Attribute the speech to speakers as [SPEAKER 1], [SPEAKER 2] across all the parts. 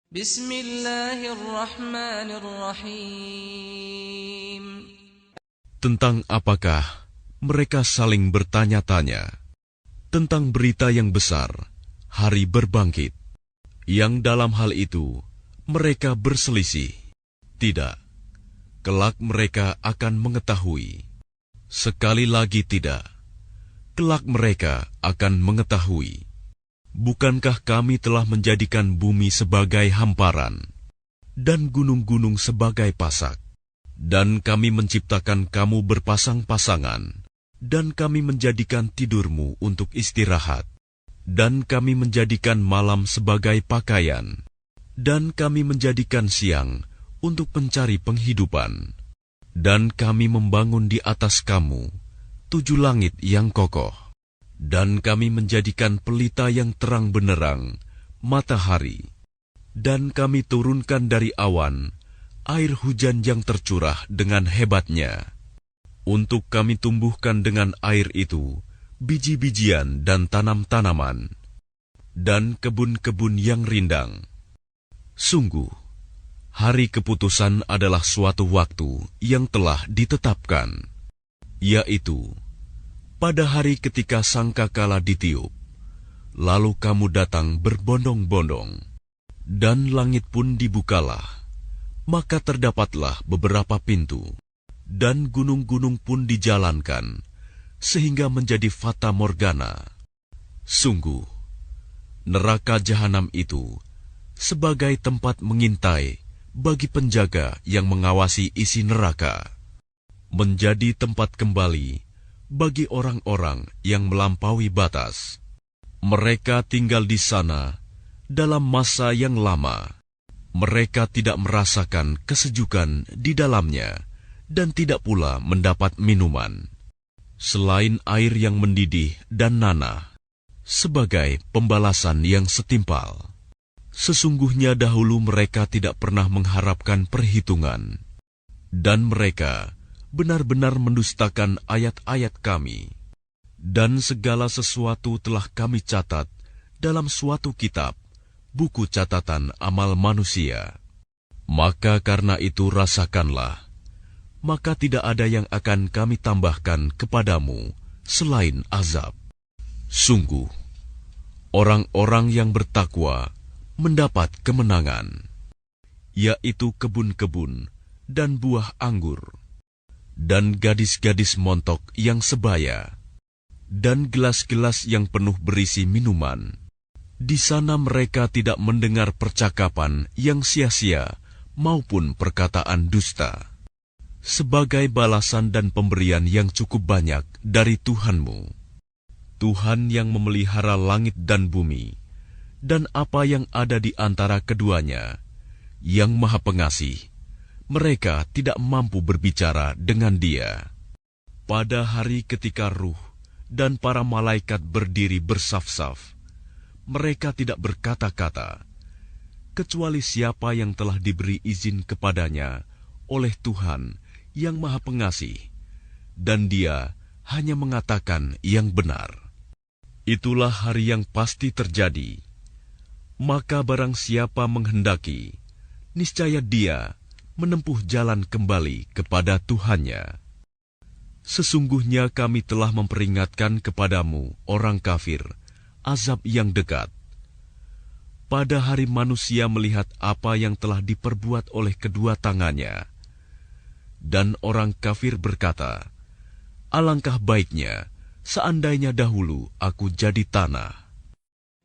[SPEAKER 1] Bismillahirrahmanirrahim.
[SPEAKER 2] Tentang apakah mereka saling bertanya-tanya tentang berita yang besar, hari berbangkit, yang dalam hal itu mereka berselisih. Tidak, kelak mereka akan mengetahui. Sekali lagi tidak, kelak mereka akan mengetahui. Bukankah kami telah menjadikan bumi sebagai hamparan dan gunung-gunung sebagai pasak? Dan kami menciptakan kamu berpasang-pasangan, dan kami menjadikan tidurmu untuk istirahat, dan kami menjadikan malam sebagai pakaian, dan kami menjadikan siang untuk mencari penghidupan, dan kami membangun di atas kamu 7 langit yang kokoh. Dan kami menjadikan pelita yang terang benderang, matahari, dan kami turunkan dari awan air hujan yang tercurah dengan hebatnya. Untuk kami tumbuhkan dengan air itu biji-bijian dan tanam-tanaman, dan kebun-kebun yang rindang. Sungguh, hari keputusan adalah suatu waktu yang telah ditetapkan, yaitu pada hari ketika sangkakala ditiup, lalu kamu datang berbondong-bondong, dan langit pun dibukalah, maka terdapatlah beberapa pintu, dan gunung-gunung pun dijalankan, sehingga menjadi fata morgana. Sungguh, neraka jahanam itu sebagai tempat mengintai bagi penjaga yang mengawasi isi neraka, menjadi tempat kembali bagi orang-orang yang melampaui batas. Mereka tinggal di sana dalam masa yang lama. Mereka tidak merasakan kesejukan di dalamnya dan tidak pula mendapat minuman selain air yang mendidih dan nanah sebagai pembalasan yang setimpal. Sesungguhnya dahulu mereka tidak pernah mengharapkan perhitungan, dan mereka benar-benar mendustakan ayat-ayat kami, dan segala sesuatu telah kami catat dalam suatu kitab, buku catatan amal manusia. Maka karena itu rasakanlah, maka tidak ada yang akan kami tambahkan kepadamu selain azab. Sungguh, orang-orang yang bertakwa mendapat kemenangan, yaitu kebun-kebun dan buah anggur, dan gadis-gadis montok yang sebaya, dan gelas-gelas yang penuh berisi minuman. Di sana mereka tidak mendengar percakapan yang sia-sia maupun perkataan dusta. Sebagai balasan dan pemberian yang cukup banyak dari Tuhanmu, Tuhan yang memelihara langit dan bumi, dan apa yang ada di antara keduanya, yang Maha Pengasih, mereka tidak mampu berbicara dengan Dia. Pada hari ketika ruh dan para malaikat berdiri bersaf-saf, mereka tidak berkata-kata, kecuali siapa yang telah diberi izin kepadanya oleh Tuhan yang Maha Pengasih, dan Dia hanya mengatakan yang benar. Itulah hari yang pasti terjadi. Maka barang siapa menghendaki, niscaya dia menempuh jalan kembali kepada Tuhannya. Sesungguhnya kami telah memperingatkan kepadamu, orang kafir, azab yang dekat. Pada hari manusia melihat apa yang telah diperbuat oleh kedua tangannya, dan orang kafir berkata, alangkah baiknya seandainya dahulu aku jadi tanah.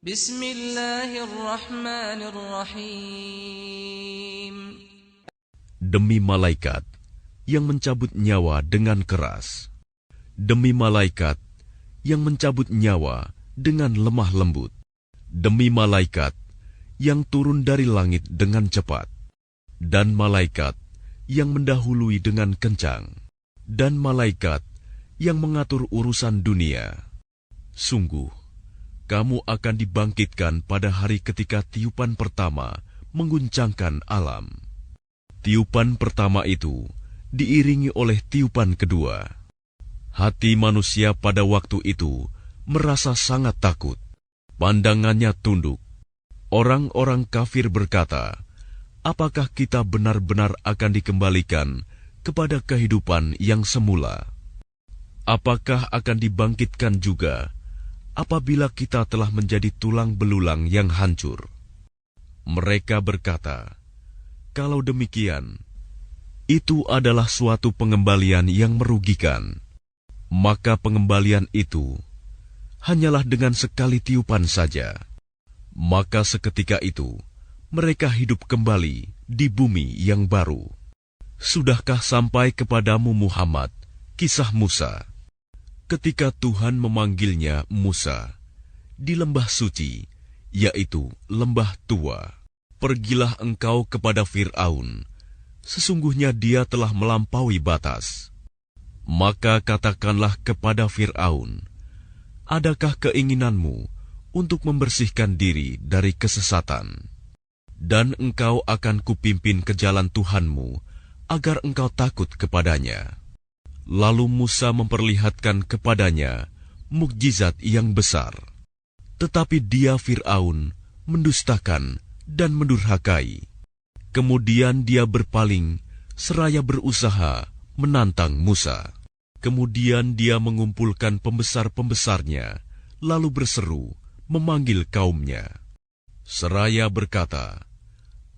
[SPEAKER 1] Bismillahirrahmanirrahim.
[SPEAKER 2] Demi malaikat yang mencabut nyawa dengan keras, demi malaikat yang mencabut nyawa dengan lemah lembut, demi malaikat yang turun dari langit dengan cepat, dan malaikat yang mendahului dengan kencang, dan malaikat yang mengatur urusan dunia. Sungguh, kamu akan dibangkitkan pada hari ketika tiupan pertama mengguncangkan alam. Tiupan pertama itu diiringi oleh tiupan kedua. Hati manusia pada waktu itu merasa sangat takut. Pandangannya tunduk, Orang-orang kafir berkata, apakah kita benar-benar akan dikembalikan kepada kehidupan yang semula? Apakah akan dibangkitkan juga apabila kita telah menjadi tulang belulang yang hancur? Mereka berkata, kalau demikian, itu adalah suatu pengembalian yang merugikan. Maka pengembalian itu hanyalah dengan sekali tiupan saja. Maka seketika itu, mereka hidup kembali di bumi yang baru. Sudahkah sampai kepadamu Muhammad kisah Musa? Ketika Tuhan memanggilnya Musa di lembah suci, yaitu lembah tua, pergilah engkau kepada Fir'aun, sesungguhnya dia telah melampaui batas. Maka katakanlah kepada Fir'aun, adakah keinginanmu untuk membersihkan diri dari kesesatan? Dan engkau akan kupimpin ke jalan Tuhanmu, agar engkau takut kepadanya. Lalu Musa memperlihatkan kepadanya mukjizat yang besar. Tetapi dia Fir'aun mendustakan dan mendurhakai. Kemudian dia berpaling seraya berusaha menantang Musa. Kemudian dia mengumpulkan pembesar-pembesarnya, lalu berseru memanggil kaumnya. Seraya berkata,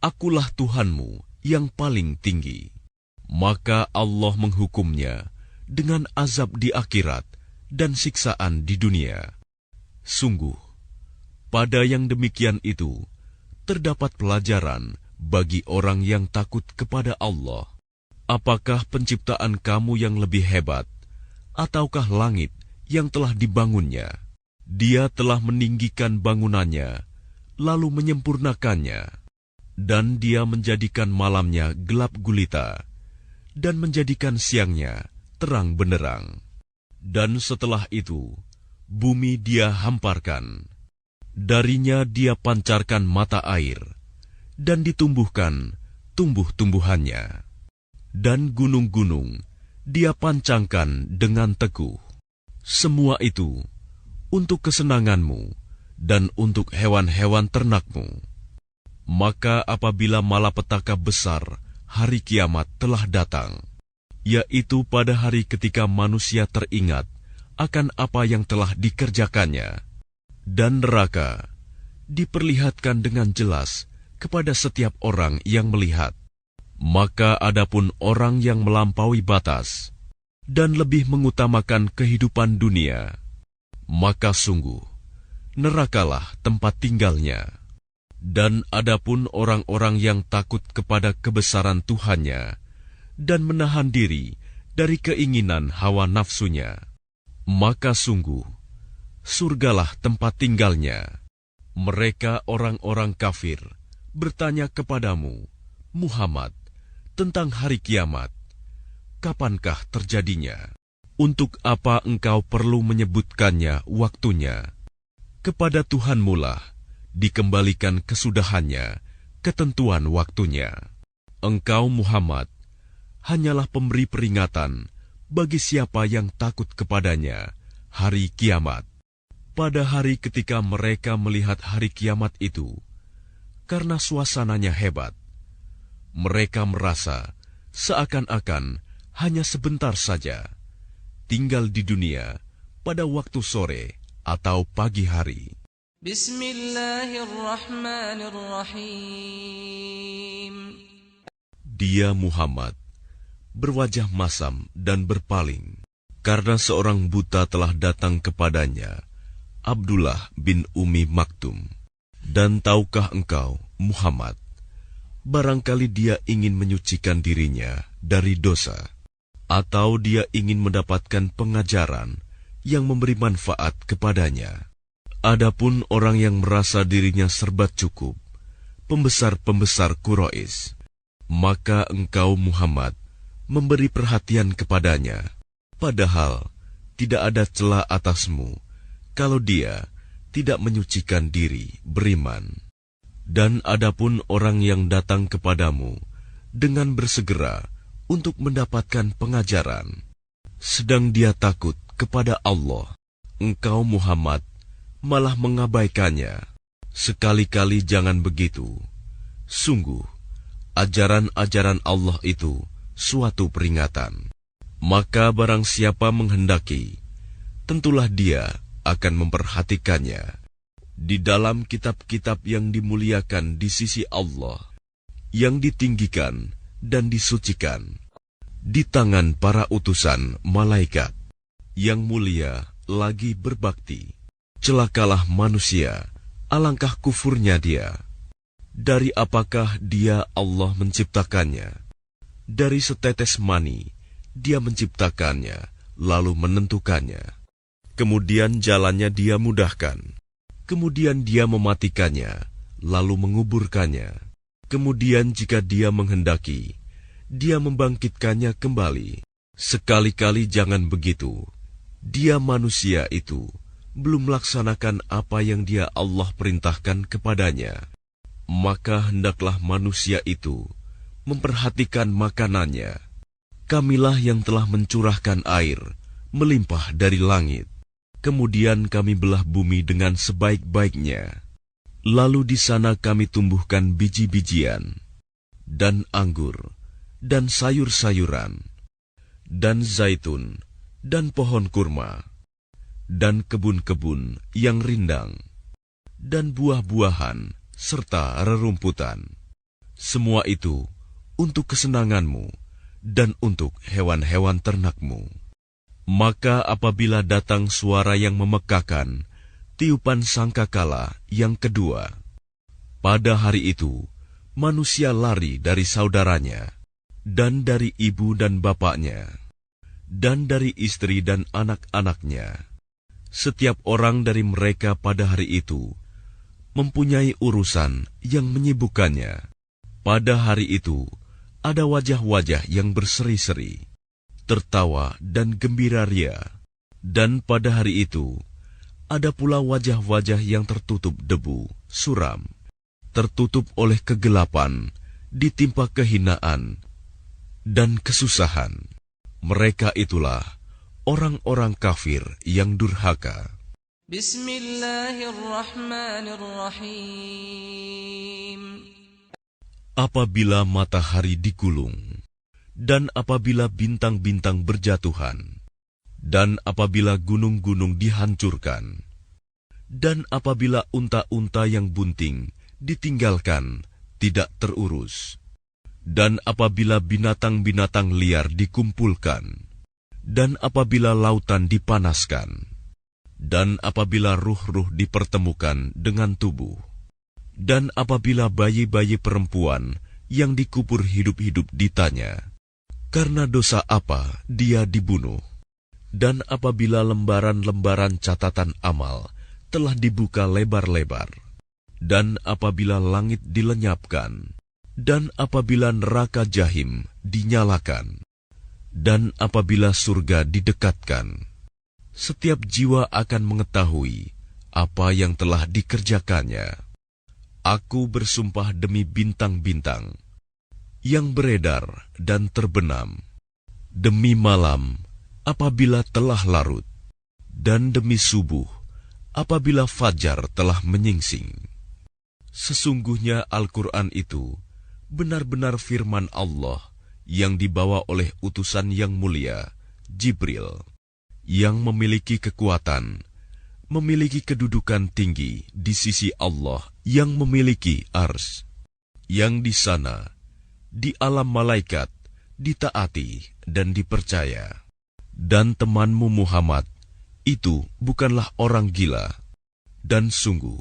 [SPEAKER 2] Akulah Tuhanmu yang paling tinggi. Maka Allah menghukumnya dengan azab di akhirat dan siksaan di dunia. Sungguh, pada yang demikian itu, terdapat pelajaran bagi orang yang takut kepada Allah. Apakah penciptaan kamu yang lebih hebat, ataukah langit yang telah dibangunnya? Dia telah meninggikan bangunannya, lalu menyempurnakannya, dan dia menjadikan malamnya gelap gulita, dan menjadikan siangnya terang benderang. Dan setelah itu, bumi dia hamparkan. Darinya dia pancarkan mata air, dan ditumbuhkan tumbuh-tumbuhannya. Dan gunung-gunung dia pancangkan dengan teguh. Semua itu untuk kesenanganmu dan untuk hewan-hewan ternakmu. Maka apabila malapetaka besar hari kiamat telah datang, yaitu pada hari ketika manusia teringat akan apa yang telah dikerjakannya, dan neraka diperlihatkan dengan jelas kepada setiap orang yang melihat, maka adapun orang yang melampaui batas dan lebih mengutamakan kehidupan dunia, maka sungguh nerakalah tempat tinggalnya. Dan adapun orang-orang yang takut kepada kebesaran Tuhannya dan menahan diri dari keinginan hawa nafsunya, maka sungguh surgalah tempat tinggalnya. Mereka orang-orang kafir bertanya kepadamu, Muhammad, tentang hari kiamat. Kapankah terjadinya? Untuk apa engkau perlu menyebutkannya waktunya? Kepada Tuhanmu lah dikembalikan kesudahannya, ketentuan waktunya. Engkau Muhammad hanyalah pemberi peringatan bagi siapa yang takut kepadanya hari kiamat. Pada hari ketika mereka melihat hari kiamat itu, karena suasananya hebat, mereka merasa seakan-akan hanya sebentar saja tinggal di dunia pada waktu sore atau pagi hari.
[SPEAKER 1] Bismillahirrahmanirrahim.
[SPEAKER 2] Dia Muhammad berwajah masam dan berpaling, karena seorang buta telah datang kepadanya, Abdullah bin Umi Maktum. Dan tahukah engkau, Muhammad, barangkali dia ingin menyucikan dirinya dari dosa, atau dia ingin mendapatkan pengajaran yang memberi manfaat kepadanya. Adapun orang yang merasa dirinya serba cukup, pembesar-pembesar Quraisy, maka engkau Muhammad memberi perhatian kepadanya, padahal tidak ada celah atasmu kalau dia tidak menyucikan diri beriman. Dan adapun orang yang datang kepadamu dengan bersegera untuk mendapatkan pengajaran, sedang dia takut kepada Allah, engkau Muhammad malah mengabaikannya. Sekali-kali jangan begitu. Sungguh, ajaran-ajaran Allah itu suatu peringatan. Maka barang siapa menghendaki, tentulah dia akan memperhatikannya di dalam kitab-kitab yang dimuliakan di sisi Allah, yang ditinggikan dan disucikan, di tangan para utusan malaikat yang mulia lagi berbakti. Celakalah manusia, alangkah kufurnya dia. Dari apakah dia Allah menciptakannya? Dari setetes mani dia menciptakannya, lalu menentukannya. Kemudian jalannya dia mudahkan. Kemudian dia mematikannya, lalu menguburkannya. Kemudian jika dia menghendaki, dia membangkitkannya kembali. Sekali-kali jangan begitu. Dia manusia itu belum melaksanakan apa yang dia Allah perintahkan kepadanya. Maka hendaklah manusia itu memperhatikan makanannya. Kamilah yang telah mencurahkan air melimpah dari langit. Kemudian kami belah bumi dengan sebaik-baiknya. Lalu di sana kami tumbuhkan biji-bijian, dan anggur, dan sayur-sayuran, dan zaitun, dan pohon kurma, dan kebun-kebun yang rindang, dan buah-buahan, serta rerumputan. Semua itu untuk kesenanganmu dan untuk hewan-hewan ternakmu. Maka apabila datang suara yang memekakan, tiupan sangkakala yang kedua, pada hari itu manusia lari dari saudaranya, dan dari ibu dan bapaknya, dan dari istri dan anak-anaknya. Setiap orang dari mereka pada hari itu mempunyai urusan yang menyibukkannya. Pada hari itu ada wajah-wajah yang berseri-seri, tertawa dan gembira ria. Dan pada hari itu ada pula wajah-wajah yang tertutup debu, suram, tertutup oleh kegelapan, ditimpa kehinaan dan kesusahan. Mereka itulah orang-orang kafir yang durhaka.
[SPEAKER 1] Bismillahirrahmanirrahim.
[SPEAKER 2] Apabila matahari digulung, dan apabila bintang-bintang berjatuhan, dan apabila gunung-gunung dihancurkan, dan apabila unta-unta yang bunting ditinggalkan tidak terurus, dan apabila binatang-binatang liar dikumpulkan, dan apabila lautan dipanaskan, dan apabila ruh-ruh dipertemukan dengan tubuh, dan apabila bayi-bayi perempuan yang dikubur hidup-hidup ditanya, karena dosa apa dia dibunuh, dan apabila lembaran-lembaran catatan amal telah dibuka lebar-lebar, dan apabila langit dilenyapkan, dan apabila neraka jahim dinyalakan, dan apabila surga didekatkan, setiap jiwa akan mengetahui apa yang telah dikerjakannya. Aku bersumpah demi bintang-bintang yang beredar dan terbenam, demi malam apabila telah larut, dan demi subuh apabila fajar telah menyingsing. Sesungguhnya Al-Quran itu benar-benar firman Allah yang dibawa oleh utusan yang mulia, Jibril, yang memiliki kekuatan, memiliki kedudukan tinggi di sisi Allah yang memiliki ars, yang di sana, di alam malaikat, ditaati dan dipercaya. Dan temanmu Muhammad itu bukanlah orang gila, dan sungguh,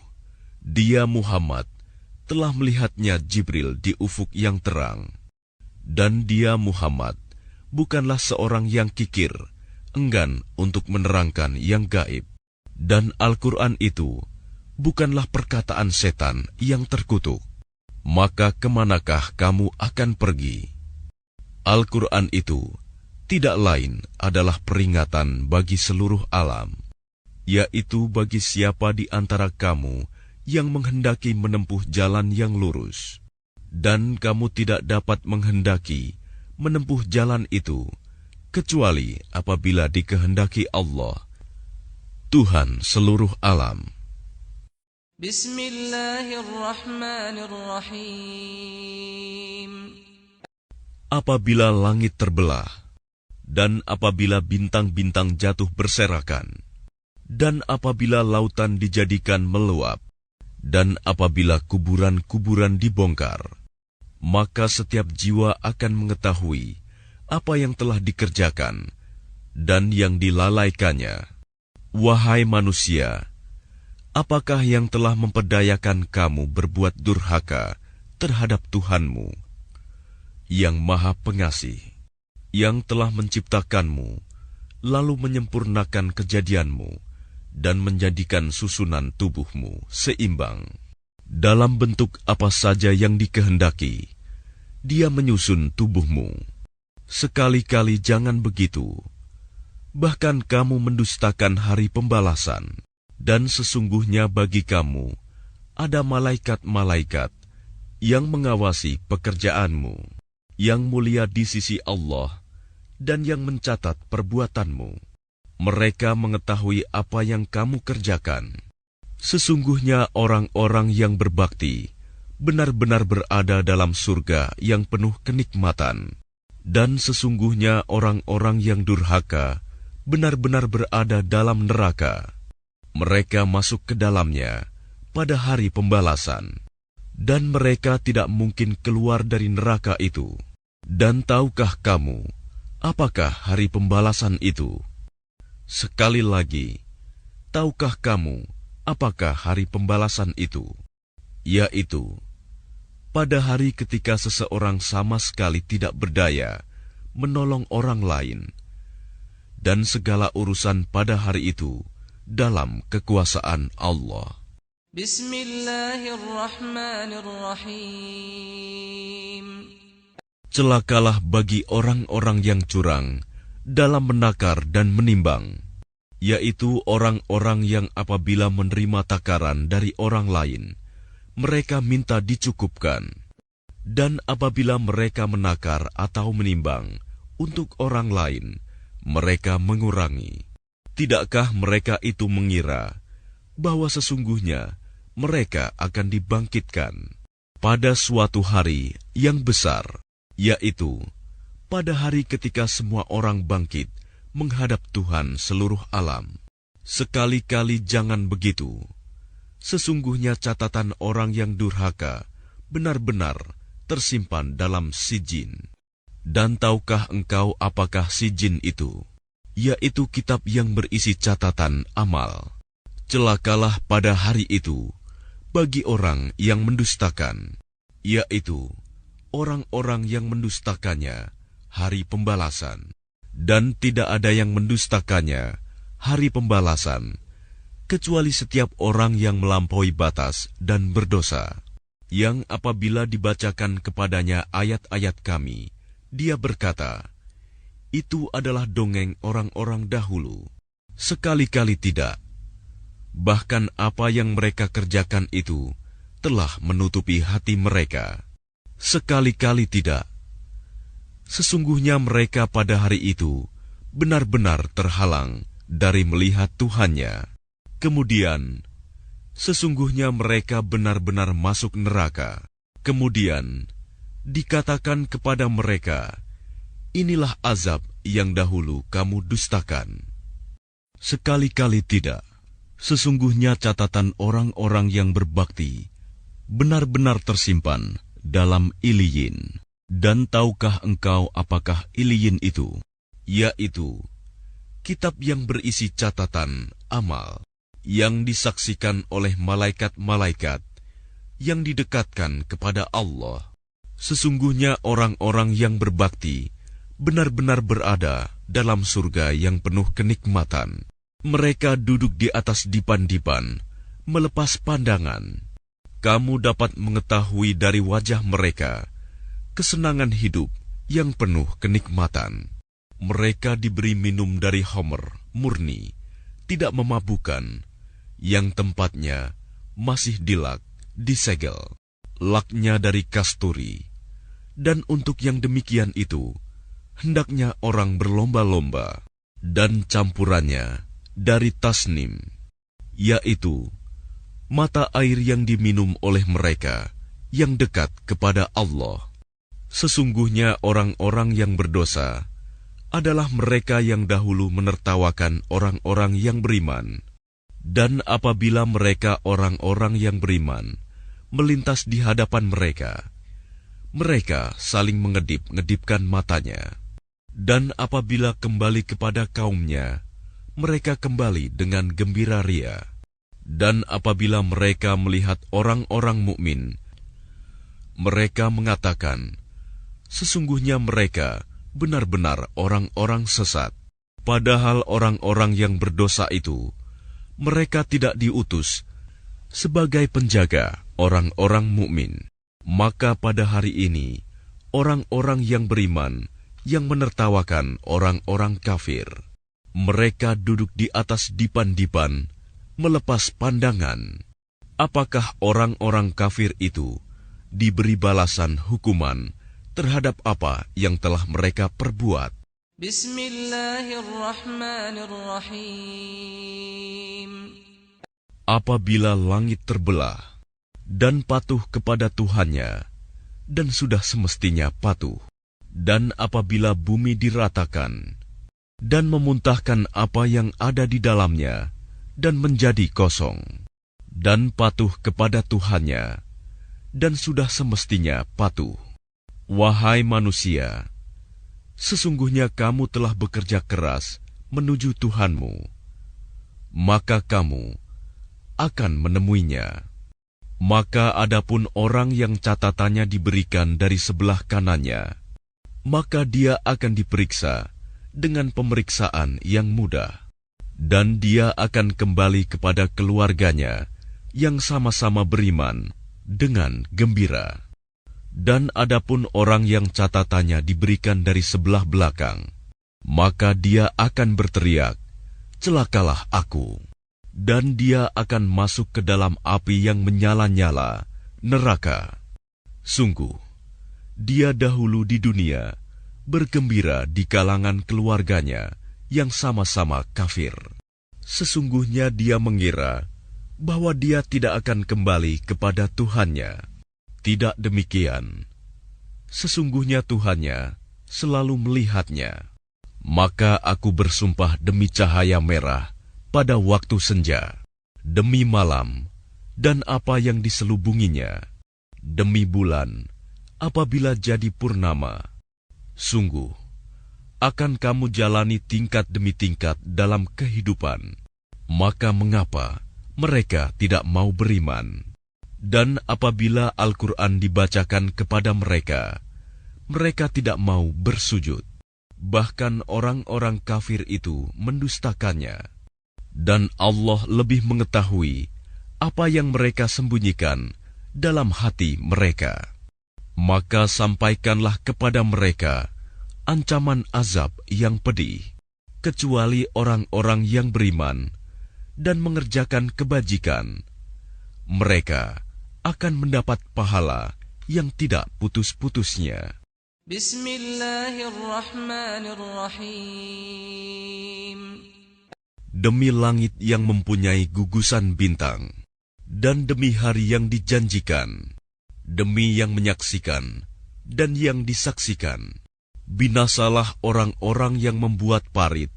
[SPEAKER 2] dia Muhammad telah melihatnya Jibril di ufuk yang terang, dan dia Muhammad bukanlah seorang yang kikir, enggan untuk menerangkan yang gaib. Dan Al-Quran itu bukanlah perkataan setan yang terkutuk. Maka kemanakah kamu akan pergi? Al-Quran itu tidak lain adalah peringatan bagi seluruh alam, yaitu bagi siapa di antara kamu yang menghendaki menempuh jalan yang lurus, dan kamu tidak dapat menghendaki menempuh jalan itu, kecuali apabila dikehendaki Allah, Tuhan seluruh alam.
[SPEAKER 1] Bismillahirrahmanirrahim.
[SPEAKER 2] Apabila langit terbelah, dan apabila bintang-bintang jatuh berserakan, dan apabila lautan dijadikan meluap, dan apabila kuburan-kuburan dibongkar, maka setiap jiwa akan mengetahui apa yang telah dikerjakan dan yang dilalaikannya. Wahai manusia, apakah yang telah memperdayakan kamu berbuat durhaka terhadap Tuhanmu, yang Maha Pengasih, yang telah menciptakanmu, lalu menyempurnakan kejadianmu, dan menjadikan susunan tubuhmu seimbang. Dalam bentuk apa saja yang dikehendaki, Dia menyusun tubuhmu. Sekali-kali jangan begitu. Bahkan kamu mendustakan hari pembalasan, dan sesungguhnya bagi kamu ada malaikat-malaikat yang mengawasi pekerjaanmu, yang mulia di sisi Allah, dan yang mencatat perbuatanmu. Mereka mengetahui apa yang kamu kerjakan. Sesungguhnya orang-orang yang berbakti benar-benar berada dalam surga yang penuh kenikmatan, dan sesungguhnya orang-orang yang durhaka benar-benar berada dalam neraka. Mereka masuk ke dalamnya pada hari pembalasan, dan mereka tidak mungkin keluar dari neraka itu. Dan tahukah kamu apakah hari pembalasan itu? Sekali lagi, tahukah kamu apakah hari pembalasan itu? Yaitu, pada hari ketika seseorang sama sekali tidak berdaya menolong orang lain, dan segala urusan pada hari itu dalam kekuasaan Allah.
[SPEAKER 1] Bismillahirrahmanirrahim.
[SPEAKER 2] Celakalah bagi orang-orang yang curang dalam menakar dan menimbang, yaitu orang-orang yang apabila menerima takaran dari orang lain, mereka minta dicukupkan, dan apabila mereka menakar atau menimbang untuk orang lain, mereka mengurangi. Tidakkah mereka itu mengira bahwa sesungguhnya mereka akan dibangkitkan pada suatu hari yang besar, yaitu pada hari ketika semua orang bangkit menghadap Tuhan seluruh alam. Sekali-kali jangan begitu. Sesungguhnya catatan orang yang durhaka benar-benar tersimpan dalam sijin. Dan tahukah engkau apakah sijin itu? Yaitu kitab yang berisi catatan amal. Celakalah pada hari itu bagi orang yang mendustakan, yaitu orang-orang yang mendustakannya hari pembalasan, dan tidak ada yang mendustakannya hari pembalasan, kecuali setiap orang yang melampaui batas dan berdosa, yang apabila dibacakan kepadanya ayat-ayat kami, dia berkata, itu adalah dongeng orang-orang dahulu. Sekali-kali tidak. Bahkan apa yang mereka kerjakan itu telah menutupi hati mereka. Sekali-kali tidak. Sesungguhnya mereka pada hari itu benar-benar terhalang dari melihat Tuhannya. Kemudian, sesungguhnya mereka benar-benar masuk neraka. Kemudian, dikatakan kepada mereka, inilah azab yang dahulu kamu dustakan. Sekali-kali tidak. Sesungguhnya catatan orang-orang yang berbakti benar-benar tersimpan dalam Iliyin. Dan tahukah engkau apakah Iliyin itu? Yaitu kitab yang berisi catatan amal, yang disaksikan oleh malaikat-malaikat, yang didekatkan kepada Allah. Sesungguhnya orang-orang yang berbakti benar-benar berada dalam surga yang penuh kenikmatan. Mereka duduk di atas dipan-dipan, melepas pandangan. Kamu dapat mengetahui dari wajah mereka kesenangan hidup yang penuh kenikmatan. Mereka diberi minum dari homer murni, tidak memabukkan, yang tempatnya masih dilak, disegel. Laknya dari kasturi. Dan untuk yang demikian itu, hendaknya orang berlomba-lomba. Dan campurannya dari tasnim, yaitu mata air yang diminum oleh mereka yang dekat kepada Allah. Sesungguhnya orang-orang yang berdosa adalah mereka yang dahulu menertawakan orang-orang yang beriman. Dan apabila mereka orang-orang yang beriman melintas di hadapan mereka, mereka saling mengedip-ngedipkan matanya. Dan apabila kembali kepada kaumnya, mereka kembali dengan gembira ria. Dan apabila mereka melihat orang-orang mukmin, mereka mengatakan, sesungguhnya mereka benar-benar orang-orang sesat. Padahal orang-orang yang berdosa itu, mereka tidak diutus sebagai penjaga orang-orang mukmin. Maka pada hari ini, orang-orang yang beriman yang menertawakan orang-orang kafir, mereka duduk di atas dipan-dipan, melepas pandangan. Apakah orang-orang kafir itu diberi balasan hukuman terhadap apa yang telah mereka perbuat?
[SPEAKER 1] Bismillahirrahmanirrahim.
[SPEAKER 2] Apabila langit terbelah dan patuh kepada Tuhannya, dan sudah semestinya patuh, dan apabila bumi diratakan dan memuntahkan apa yang ada di dalamnya dan menjadi kosong, dan patuh kepada Tuhannya, dan sudah semestinya patuh. Wahai manusia, sesungguhnya kamu telah bekerja keras menuju Tuhanmu, maka kamu akan menemuinya. Maka adapun orang yang catatannya diberikan dari sebelah kanannya, maka dia akan diperiksa dengan pemeriksaan yang mudah, dan dia akan kembali kepada keluarganya yang sama-sama beriman dengan gembira. Dan adapun orang yang catatannya diberikan dari sebelah belakang, maka dia akan berteriak, celakalah aku. Dan dia akan masuk ke dalam api yang menyala-nyala, neraka. Sungguh, dia dahulu di dunia bergembira di kalangan keluarganya yang sama-sama kafir. Sesungguhnya dia mengira bahwa dia tidak akan kembali kepada Tuhannya. Tidak demikian. Sesungguhnya Tuhannya selalu melihatnya. Maka aku bersumpah demi cahaya merah pada waktu senja, demi malam dan apa yang diselubunginya, demi bulan apabila jadi purnama. Sungguh, akan kamu jalani tingkat demi tingkat dalam kehidupan. Maka mengapa mereka tidak mau beriman? Dan apabila Al-Quran dibacakan kepada mereka, mereka tidak mau bersujud. Bahkan orang-orang kafir itu mendustakannya. Dan Allah lebih mengetahui apa yang mereka sembunyikan dalam hati mereka. Maka sampaikanlah kepada mereka ancaman azab yang pedih, kecuali orang-orang yang beriman dan mengerjakan kebajikan. Mereka akan mendapat pahala yang tidak putus-putusnya.
[SPEAKER 1] Bismillahirrahmanirrahim.
[SPEAKER 2] Demi langit yang mempunyai gugusan bintang, dan demi hari yang dijanjikan, demi yang menyaksikan dan yang disaksikan, binasalah orang-orang yang membuat parit,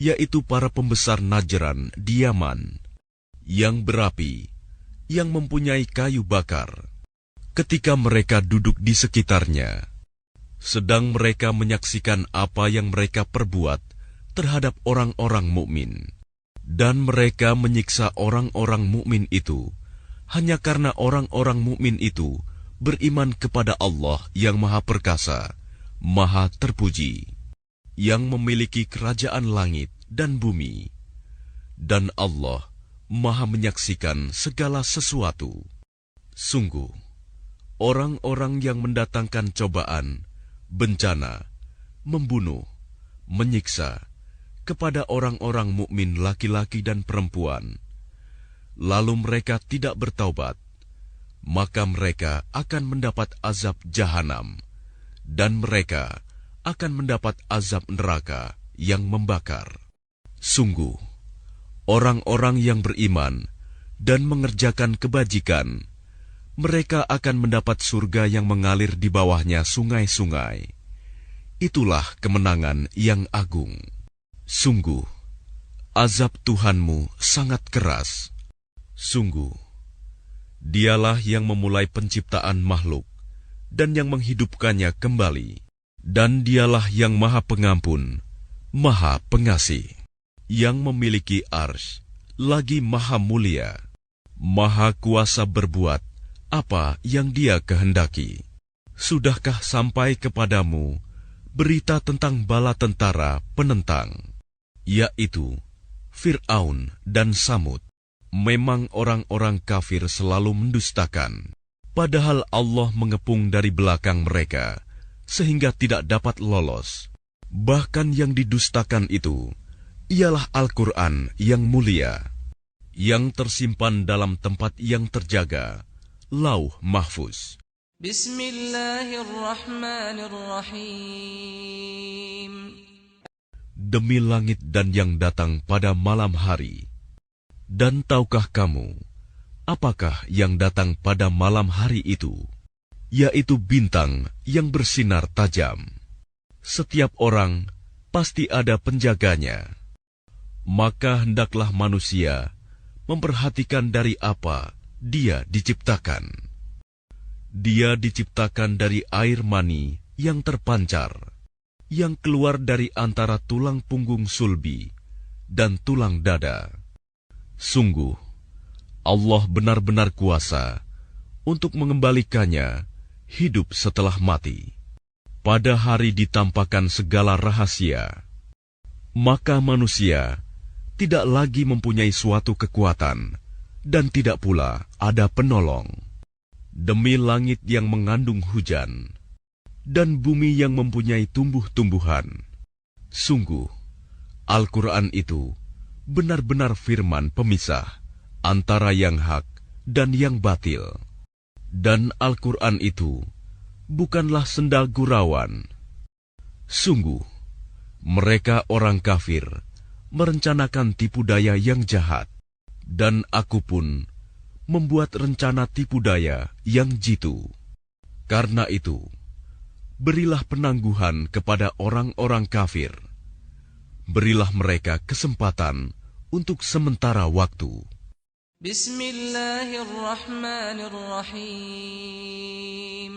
[SPEAKER 2] yaitu para pembesar Najran di Yaman, yang berapi, yang mempunyai kayu bakar. Ketika mereka duduk di sekitarnya, sedang mereka menyaksikan apa yang mereka perbuat terhadap orang-orang mukmin, dan mereka menyiksa orang-orang mukmin itu hanya karena orang-orang mukmin itu beriman kepada Allah yang Maha Perkasa, Maha Terpuji, yang memiliki kerajaan langit dan bumi, dan Allah Maha menyaksikan segala sesuatu. Sungguh, orang-orang yang mendatangkan cobaan, bencana, membunuh, menyiksa kepada orang-orang mukmin laki-laki dan perempuan, lalu mereka tidak bertaubat, maka mereka akan mendapat azab jahanam, dan mereka akan mendapat azab neraka yang membakar. Sungguh, orang-orang yang beriman dan mengerjakan kebajikan, mereka akan mendapat surga yang mengalir di bawahnya sungai-sungai. Itulah kemenangan yang agung. Sungguh, azab Tuhanmu sangat keras. Sungguh, Dialah yang memulai penciptaan makhluk dan yang menghidupkannya kembali. Dan Dialah yang Maha Pengampun, Maha Pengasih, yang memiliki arsy, lagi Maha Mulia, Maha Kuasa berbuat apa yang Dia kehendaki. Sudahkah sampai kepadamu berita tentang bala tentara penentang, yaitu Fir'aun dan Samud? Memang orang-orang kafir selalu mendustakan, padahal Allah mengepung dari belakang mereka, sehingga tidak dapat lolos. Bahkan yang didustakan itu ialah Al-Quran yang mulia, yang tersimpan dalam tempat yang terjaga, Lauh Mahfuz.
[SPEAKER 1] Bismillahirrahmanirrahim.
[SPEAKER 2] Demi langit dan yang datang pada malam hari. Dan tahukah kamu, apakah yang datang pada malam hari itu? Yaitu bintang yang bersinar tajam. Setiap orang pasti ada penjaganya. Maka hendaklah manusia memperhatikan dari apa dia diciptakan. Dia diciptakan dari air mani yang terpancar, yang keluar dari antara tulang punggung sulbi dan tulang dada. Sungguh, Allah benar-benar kuasa untuk mengembalikannya hidup setelah mati. Pada hari ditampakkan segala rahasia, maka manusia tidak lagi mempunyai suatu kekuatan dan tidak pula ada penolong. Demi langit yang mengandung hujan dan bumi yang mempunyai tumbuh-tumbuhan, sungguh Al-Quran itu benar-benar firman pemisah antara yang hak dan yang batil. Dan Al-Quran itu bukanlah sendal gurauan. Sungguh, mereka orang kafir merencanakan tipu daya yang jahat, dan aku pun membuat rencana tipu daya yang jitu. Karena itu, berilah penangguhan kepada orang-orang kafir. Berilah mereka kesempatan untuk sementara waktu.
[SPEAKER 1] Bismillahirrahmanirrahim.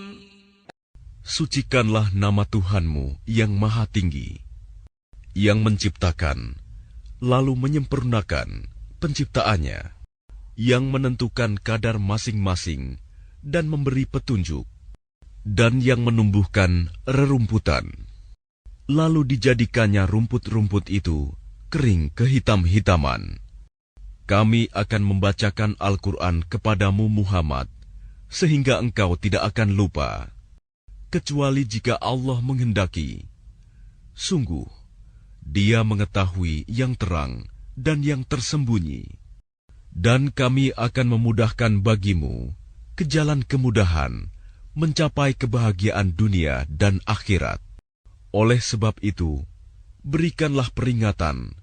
[SPEAKER 2] Sucikanlah nama Tuhanmu yang maha tinggi, yang menciptakan, lalu menyempurnakan penciptaannya, yang menentukan kadar masing-masing dan memberi petunjuk, dan yang menumbuhkan rerumputan. Lalu dijadikannya rumput-rumput itu kering kehitam-hitaman. Kami akan membacakan Al-Quran kepadamu Muhammad, sehingga engkau tidak akan lupa, kecuali jika Allah menghendaki. Sungguh, Dia mengetahui yang terang dan yang tersembunyi. Dan kami akan memudahkan bagimu ke jalan kemudahan, mencapai kebahagiaan dunia dan akhirat. Oleh sebab itu, berikanlah peringatan,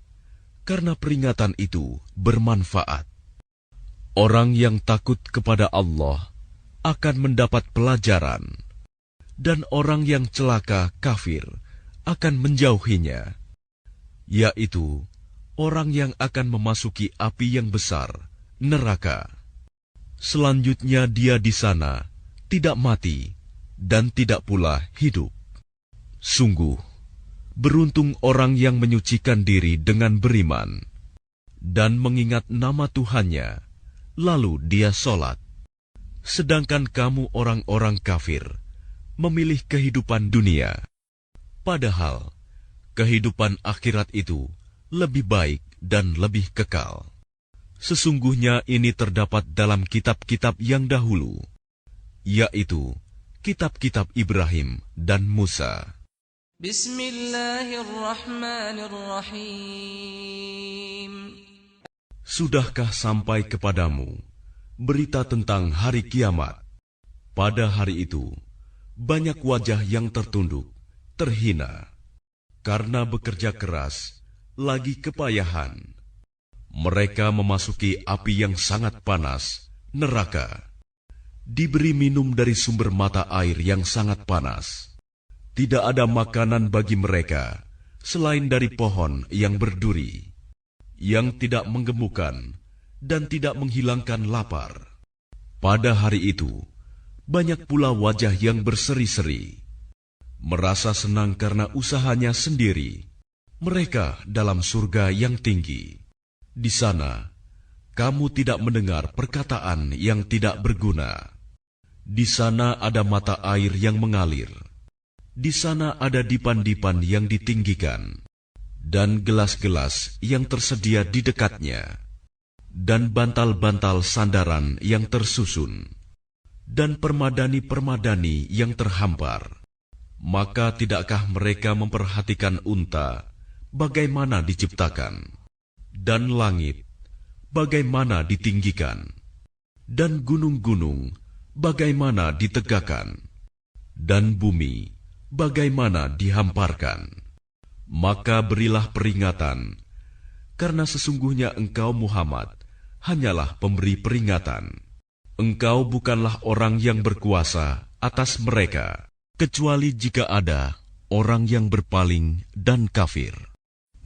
[SPEAKER 2] karena peringatan itu bermanfaat. Orang yang takut kepada Allah akan mendapat pelajaran, dan orang yang celaka kafir akan menjauhinya, yaitu orang yang akan memasuki api yang besar, neraka. Selanjutnya dia di sana tidak mati dan tidak pula hidup. Sungguh, beruntung orang yang menyucikan diri dengan beriman dan mengingat nama Tuhannya, lalu dia sholat. Sedangkan kamu orang-orang kafir memilih kehidupan dunia, padahal kehidupan akhirat itu lebih baik dan lebih kekal. Sesungguhnya ini terdapat dalam kitab-kitab yang dahulu, yaitu kitab-kitab Ibrahim dan Musa.
[SPEAKER 1] Bismillahirrahmanirrahim.
[SPEAKER 2] Sudahkah sampai kepadamu berita tentang hari kiamat? Pada hari itu, banyak wajah yang tertunduk, terhina, karena bekerja keras, lagi kepayahan. Mereka memasuki api yang sangat panas, neraka. Diberi minum dari sumber mata air yang sangat panas. Tidak ada makanan bagi mereka selain dari pohon yang berduri, yang tidak menggemukkan dan tidak menghilangkan lapar. Pada hari itu, banyak pula wajah yang berseri-seri, merasa senang karena usahanya sendiri. Mereka dalam surga yang tinggi. Di sana, kamu tidak mendengar perkataan yang tidak berguna. Di sana ada mata air yang mengalir. Di sana ada dipan-dipan yang ditinggikan, dan gelas-gelas yang tersedia di dekatnya, dan bantal-bantal sandaran yang tersusun, dan permadani-permadani yang terhampar. Maka tidakkah mereka memperhatikan unta bagaimana diciptakan, dan langit bagaimana ditinggikan, dan gunung-gunung bagaimana ditegakkan, dan bumi bagaimana dihamparkan? Maka berilah peringatan, karena sesungguhnya engkau Muhammad hanyalah pemberi peringatan. Engkau bukanlah orang yang berkuasa atas mereka, kecuali jika ada orang yang berpaling dan kafir.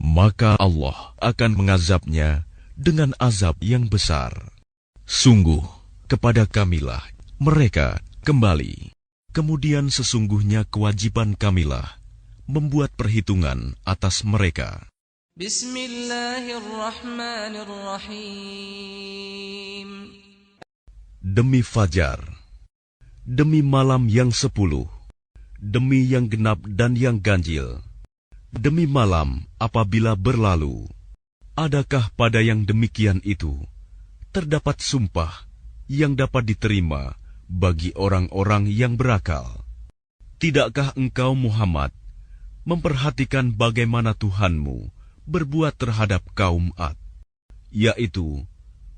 [SPEAKER 2] Maka Allah akan mengazabnya dengan azab yang besar. Sungguh, kepada Kamilah mereka kembali. Kemudian sesungguhnya kewajiban Kamilah membuat perhitungan atas mereka.
[SPEAKER 1] Bismillahirrahmanirrahim.
[SPEAKER 2] Demi fajar, demi malam yang 10, demi yang genap dan yang ganjil, demi malam apabila berlalu. Adakah pada yang demikian itu terdapat sumpah yang dapat diterima bagi orang-orang yang berakal? Tidakkah engkau Muhammad memperhatikan bagaimana Tuhanmu berbuat terhadap kaum Ad, yaitu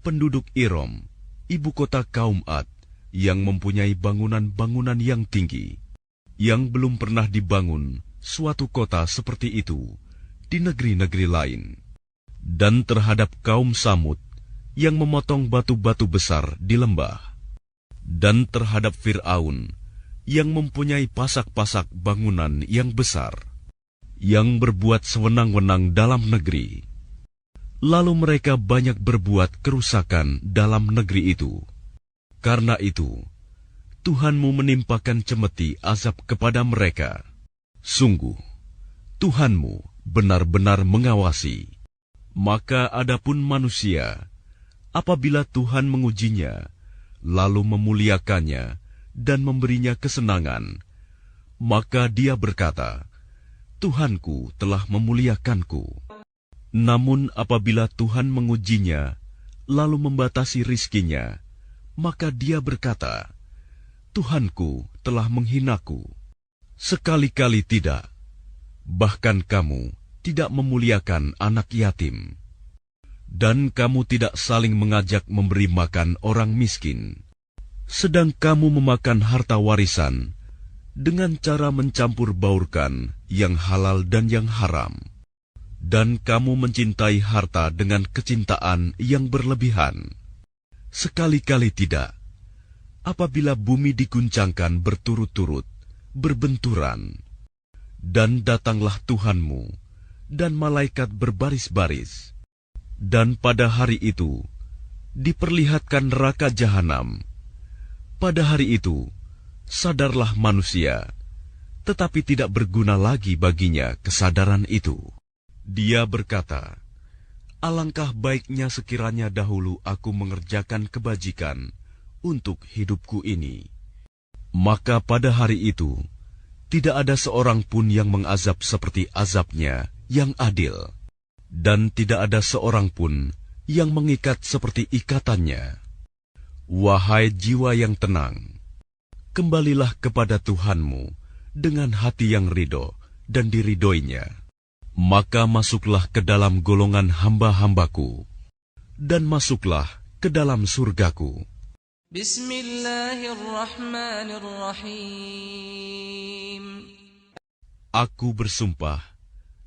[SPEAKER 2] penduduk Iram, ibu kota kaum Ad, yang mempunyai bangunan-bangunan yang tinggi, yang belum pernah dibangun suatu kota seperti itu di negeri-negeri lain, dan terhadap kaum Samud yang memotong batu-batu besar di lembah, dan terhadap Fir'aun yang mempunyai pasak-pasak bangunan yang besar, yang berbuat sewenang-wenang dalam negeri. Lalu mereka banyak berbuat kerusakan dalam negeri itu. Karena itu, Tuhanmu menimpakan cemeti azab kepada mereka. Sungguh, Tuhanmu benar-benar mengawasi. Maka adapun manusia, apabila Tuhan mengujinya, lalu memuliakannya dan memberinya kesenangan, maka dia berkata, Tuhanku telah memuliakanku. Namun apabila Tuhan mengujinya, lalu membatasi rizkinya, maka dia berkata, Tuhanku telah menghinaku. Sekali-kali tidak. Bahkan kamu tidak memuliakan anak yatim. Dan kamu tidak saling mengajak memberi makan orang miskin. Sedang kamu memakan harta warisan dengan cara mencampur baurkan yang halal dan yang haram. Dan kamu mencintai harta dengan kecintaan yang berlebihan. Sekali-kali tidak. Apabila bumi diguncangkan berturut-turut, berbenturan, dan datanglah Tuhanmu, dan malaikat berbaris-baris, dan pada hari itu diperlihatkan neraka jahanam. Pada hari itu sadarlah manusia, tetapi tidak berguna lagi baginya kesadaran itu. Dia berkata, alangkah baiknya sekiranya dahulu aku mengerjakan kebajikan untuk hidupku ini. Maka pada hari itu tidak ada seorang pun yang mengazab seperti azabnya yang adil, dan tidak ada seorang pun yang mengikat seperti ikatannya. Wahai jiwa yang tenang, kembalilah kepada Tuhanmu dengan hati yang ridho dan diridhoinya. Maka masuklah ke dalam golongan hamba-hambaku, dan masuklah ke dalam surgaku.
[SPEAKER 1] Bismillahirrahmanirrahim.
[SPEAKER 2] Aku bersumpah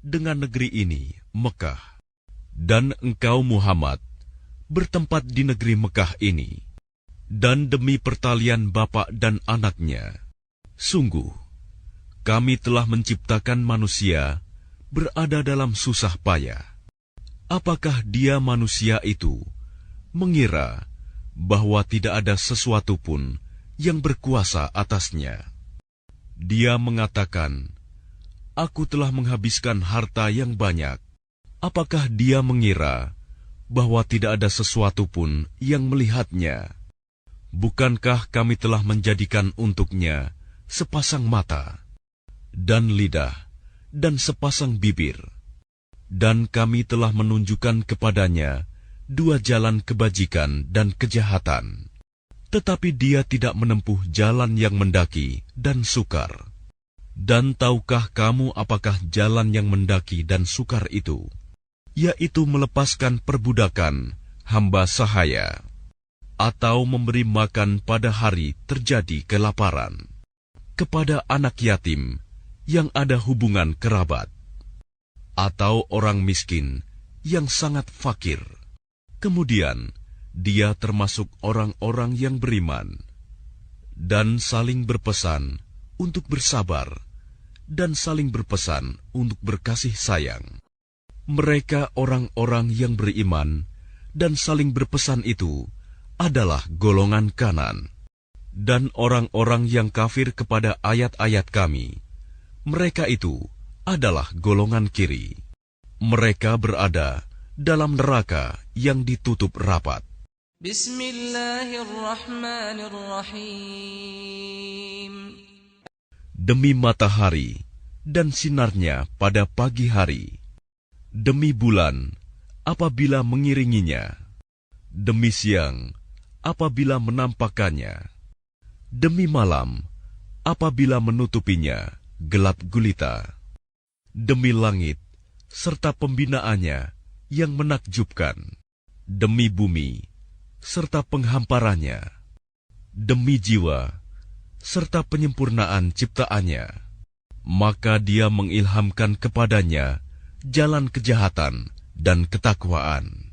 [SPEAKER 2] dengan negeri ini, Mekah, Dan engkau Muhammad bertempat di negeri Mekah ini, dan demi pertalian bapa dan anaknya, sungguh kami telah menciptakan manusia berada dalam susah payah. Apakah dia manusia itu mengira bahwa tidak ada sesuatu pun yang berkuasa atasnya? Dia mengatakan, aku telah menghabiskan harta yang banyak. Apakah dia mengira bahwa tidak ada sesuatu pun yang melihatnya? Bukankah kami telah menjadikan untuknya sepasang mata, dan lidah, dan sepasang bibir, dan kami telah menunjukkan kepadanya dua jalan kebajikan dan kejahatan. Tetapi dia tidak menempuh jalan yang mendaki dan sukar. Dan tahukah kamu apakah jalan yang mendaki dan sukar itu? Yaitu melepaskan perbudakan hamba sahaya, atau memberi makan pada hari terjadi kelaparan, kepada anak yatim yang ada hubungan kerabat, atau orang miskin yang sangat fakir. Kemudian dia termasuk orang-orang yang beriman, dan saling berpesan untuk bersabar, dan saling berpesan untuk berkasih sayang. Mereka orang-orang yang beriman dan saling berpesan itu adalah golongan kanan. Dan orang-orang yang kafir kepada ayat-ayat kami, mereka itu adalah golongan kiri. Mereka berada dalam neraka yang ditutup rapat.
[SPEAKER 1] Bismillahirrahmanirrahim.
[SPEAKER 2] Demi matahari dan sinarnya pada pagi hari, demi bulan apabila mengiringinya, demi siang apabila menampakannya, demi malam apabila menutupinya gelap gulita, demi langit serta pembinaannya yang menakjubkan, demi bumi serta penghamparannya, demi jiwa serta penyempurnaan ciptaannya, maka dia mengilhamkan kepadanya jalan kejahatan dan ketakwaan.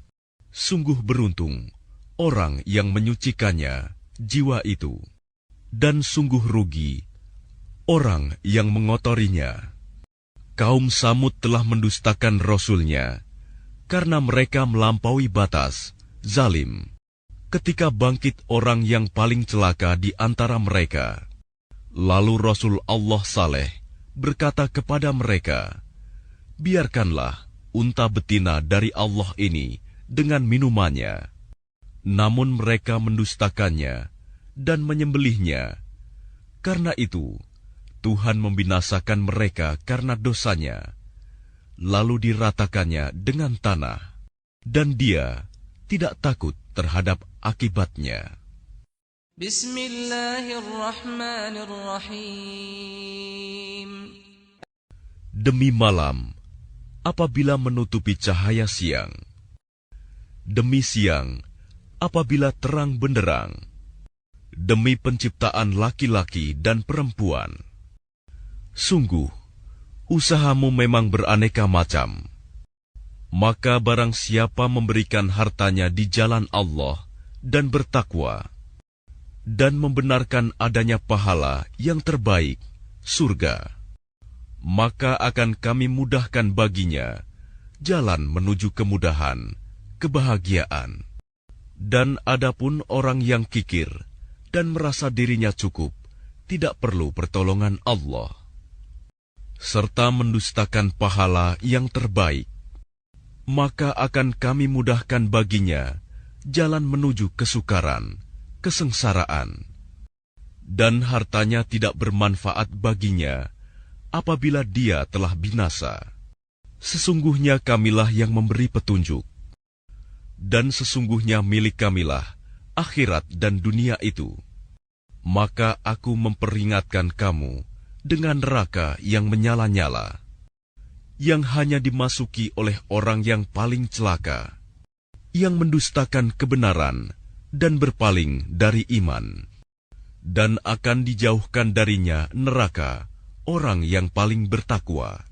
[SPEAKER 2] Sungguh beruntung orang yang menyucikannya jiwa itu, dan sungguh rugi orang yang mengotorinya. Kaum Samud telah mendustakan Rasulnya karena mereka melampaui batas, zalim, ketika bangkit orang yang paling celaka di antara mereka. Lalu Rasul Allah Saleh berkata kepada mereka, biarkanlah unta betina dari Allah ini dengan minumannya. Namun mereka mendustakannya dan menyembelihnya. Karena itu, Tuhan membinasakan mereka karena dosanya, lalu diratakannya dengan tanah, dan Dia tidak takut terhadap akibatnya.
[SPEAKER 1] Bismillahirrahmanirrahim.
[SPEAKER 2] Demi malam apabila menutupi cahaya siang, demi siang apabila terang benderang, demi penciptaan laki-laki dan perempuan. Sungguh, usahamu memang beraneka macam. Maka barang siapa memberikan hartanya di jalan Allah dan bertakwa, dan membenarkan adanya pahala yang terbaik, surga, maka akan kami mudahkan baginya jalan menuju kemudahan, kebahagiaan. Dan adapun orang yang kikir dan merasa dirinya cukup, tidak perlu pertolongan Allah, serta mendustakan pahala yang terbaik, maka akan kami mudahkan baginya jalan menuju kesukaran, kesengsaraan. Dan hartanya tidak bermanfaat baginya apabila dia telah binasa. Sesungguhnya kamilah yang memberi petunjuk, dan sesungguhnya milik kamilah akhirat dan dunia itu. Maka aku memperingatkan kamu dengan neraka yang menyala-nyala, yang hanya dimasuki oleh orang yang paling celaka, yang mendustakan kebenaran dan berpaling dari iman. Dan akan dijauhkan darinya neraka orang yang paling bertakwa,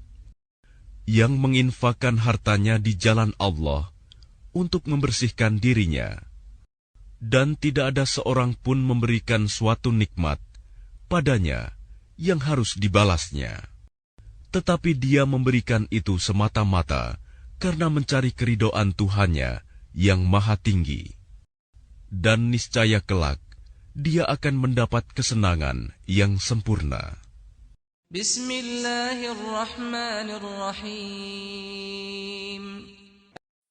[SPEAKER 2] yang menginfakkan hartanya di jalan Allah untuk membersihkan dirinya, dan tidak ada seorang pun memberikan suatu nikmat padanya yang harus dibalasnya. Tetapi dia memberikan itu semata-mata karena mencari keridhaan Tuhannya yang maha tinggi. Dan niscaya kelak, dia akan mendapat kesenangan yang sempurna.
[SPEAKER 1] Bismillahirrahmanirrahim.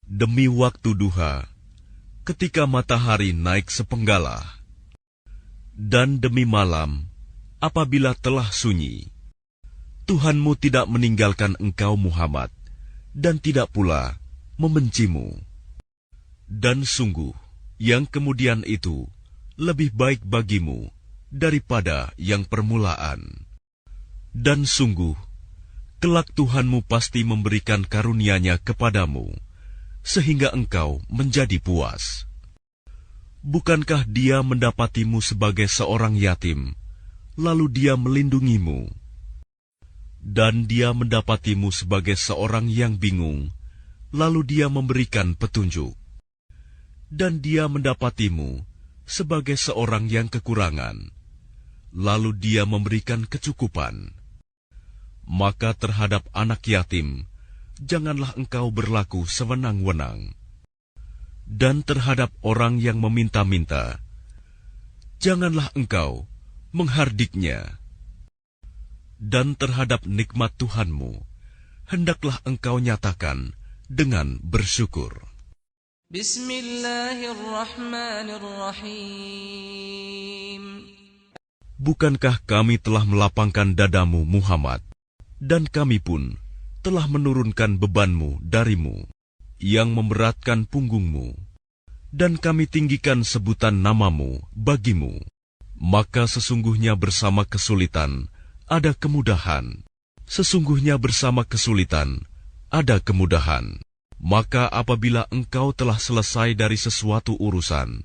[SPEAKER 2] Demi waktu duha, ketika matahari naik sepenggalah, dan demi malam, apabila telah sunyi, Tuhanmu tidak meninggalkan engkau Muhammad, dan tidak pula membencimu. Dan sungguh, yang kemudian itu lebih baik bagimu daripada yang permulaan. Dan sungguh, kelak Tuhanmu pasti memberikan karunia-Nya kepadamu, sehingga engkau menjadi puas. Bukankah Dia mendapatimu sebagai seorang yatim, lalu Dia melindungimu? Dan Dia mendapatimu sebagai seorang yang bingung, lalu Dia memberikan petunjuk. Dan Dia mendapatimu sebagai seorang yang kekurangan, lalu Dia memberikan kecukupan. Maka terhadap anak yatim, janganlah engkau berlaku sewenang-wenang. Dan terhadap orang yang meminta-minta, janganlah engkau menghardiknya. Dan terhadap nikmat Tuhanmu, hendaklah engkau nyatakan dengan bersyukur.
[SPEAKER 1] Bismillahirrahmanirrahim.
[SPEAKER 2] Bukankah kami telah melapangkan dadamu Muhammad, dan kami pun telah menurunkan bebanmu darimu, yang memberatkan punggungmu, dan kami tinggikan sebutan namamu bagimu. Maka sesungguhnya bersama kesulitan ada kemudahan. Sesungguhnya bersama kesulitan ada kemudahan. Maka apabila engkau telah selesai dari sesuatu urusan,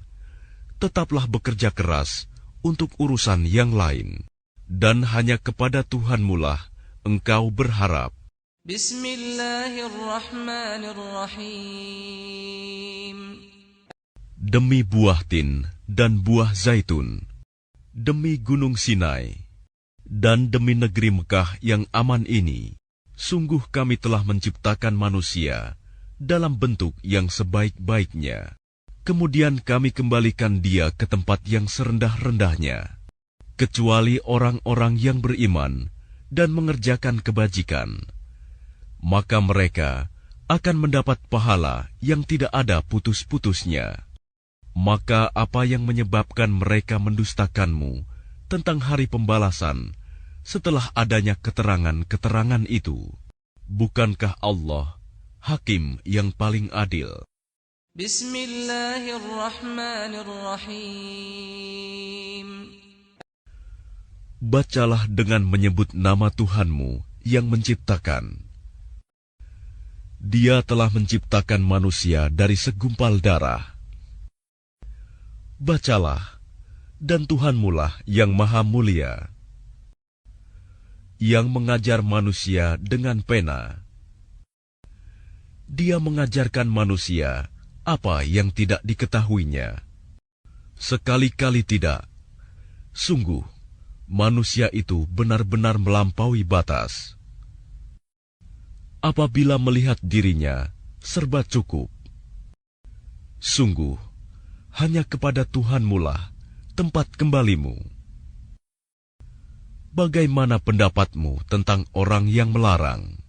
[SPEAKER 2] tetaplah bekerja keras untuk urusan yang lain. Dan hanya kepada Tuhanmu lah engkau berharap.
[SPEAKER 1] Bismillahirrahmanirrahim.
[SPEAKER 2] Demi buah tin dan buah zaitun, demi gunung Sinai, dan demi negeri Mekah yang aman ini, sungguh kami telah menciptakan manusia dalam bentuk yang sebaik-baiknya. Kemudian kami kembalikan dia ke tempat yang serendah-rendahnya, kecuali orang-orang yang beriman dan mengerjakan kebajikan. Maka mereka akan mendapat pahala yang tidak ada putus-putusnya. Maka apa yang menyebabkan mereka mendustakanmu tentang hari pembalasan setelah adanya keterangan-keterangan itu? Bukankah Allah Hakim yang paling adil?
[SPEAKER 1] Bismillahirrahmanirrahim.
[SPEAKER 2] Bacalah dengan menyebut nama Tuhanmu yang menciptakan. Dia telah menciptakan manusia dari segumpal darah. Bacalah, dan Tuhanmulah yang maha mulia, yang mengajar manusia dengan pena. Dia mengajarkan manusia apa yang tidak diketahuinya. Sekali-kali tidak. Sungguh, manusia itu benar-benar melampaui batas. Apabila melihat dirinya serba cukup, sungguh, hanya kepada Tuhanmu lah tempat kembalimu. Bagaimana pendapatmu tentang orang yang melarang?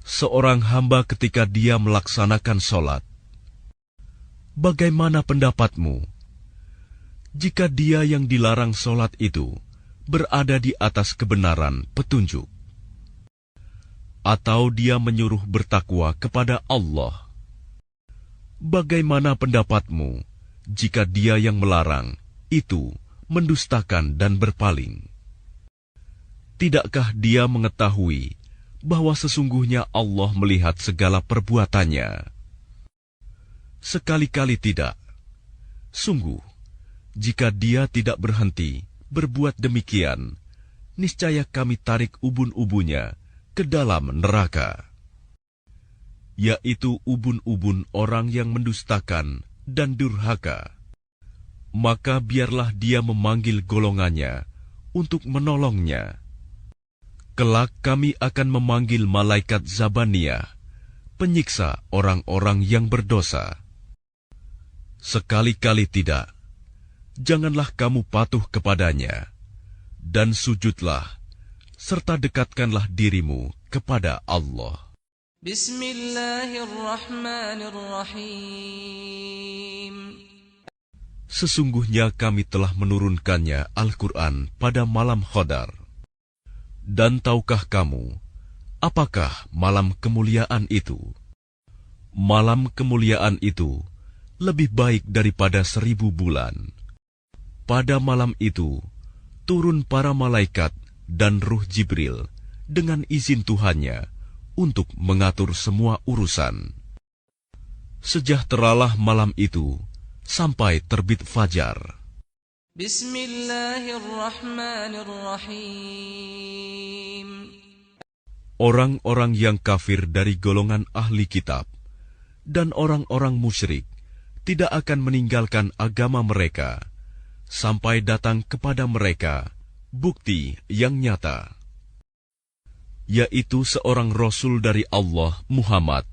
[SPEAKER 2] Seorang hamba ketika dia melaksanakan sholat, bagaimana pendapatmu jika dia yang dilarang sholat itu berada di atas kebenaran petunjuk? Atau dia menyuruh bertakwa kepada Allah? Bagaimana pendapatmu jika dia yang melarang itu mendustakan dan berpaling? Tidakkah dia mengetahui bahwa sesungguhnya Allah melihat segala perbuatannya? Sekali-kali tidak. Sungguh, jika dia tidak berhenti berbuat demikian, niscaya kami tarik ubun-ubunnya ke dalam neraka, yaitu ubun-ubun orang yang mendustakan dan durhaka. Maka biarlah dia memanggil golongannya untuk menolongnya. Kelak kami akan memanggil malaikat Zabaniyah, penyiksa orang-orang yang berdosa. Sekali-kali tidak, janganlah kamu patuh kepadanya, dan sujudlah, serta dekatkanlah dirimu kepada Allah.
[SPEAKER 1] Bismillahirrahmanirrahim.
[SPEAKER 2] Sesungguhnya kami telah menurunkannya Al-Quran pada malam Qadar. Dan tahukah kamu, apakah malam kemuliaan itu? Malam kemuliaan itu lebih baik daripada 1000 bulan. Pada malam itu, turun para malaikat dan ruh Jibril dengan izin Tuhannya untuk mengatur semua urusan. Sejahteralah malam itu sampai terbit fajar.
[SPEAKER 1] Bismillahirrahmanirrahim.
[SPEAKER 2] Orang-orang yang kafir dari golongan ahli kitab dan orang-orang musyrik tidak akan meninggalkan agama mereka sampai datang kepada mereka bukti yang nyata, yaitu seorang Rasul dari Allah, Muhammad,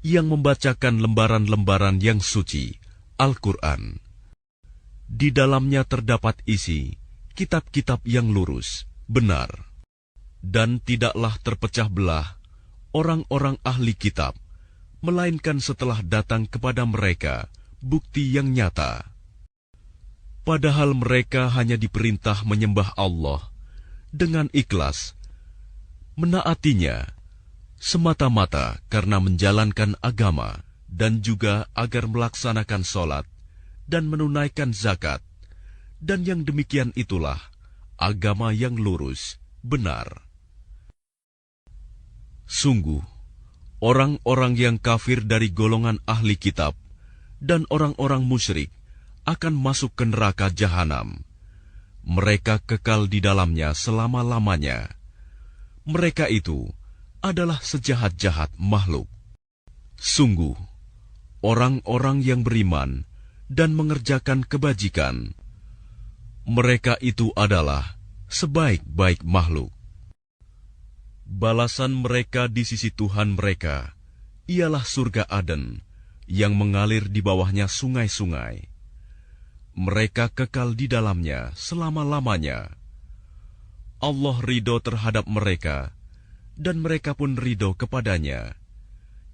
[SPEAKER 2] yang membacakan lembaran-lembaran yang suci, Al-Quran. Di dalamnya terdapat isi kitab-kitab yang lurus, benar, dan tidaklah terpecah belah orang-orang ahli kitab, melainkan setelah datang kepada mereka bukti yang nyata. Padahal mereka hanya diperintah menyembah Allah dengan ikhlas, menaatinya semata-mata karena menjalankan agama, dan juga agar melaksanakan sholat dan menunaikan zakat, dan yang demikian itulah agama yang lurus, benar. Sungguh, orang-orang yang kafir dari golongan ahli kitab dan orang-orang musyrik akan masuk ke neraka jahanam. Mereka kekal di dalamnya selama-lamanya. Mereka itu adalah sejahat-jahat makhluk. Sungguh, orang-orang yang beriman dan mengerjakan kebajikan, mereka itu adalah sebaik-baik makhluk. Balasan mereka di sisi Tuhan mereka ialah surga Aden yang mengalir di bawahnya sungai-sungai. Mereka kekal di dalamnya selama-lamanya. Allah ridho terhadap mereka, dan mereka pun ridho kepadanya.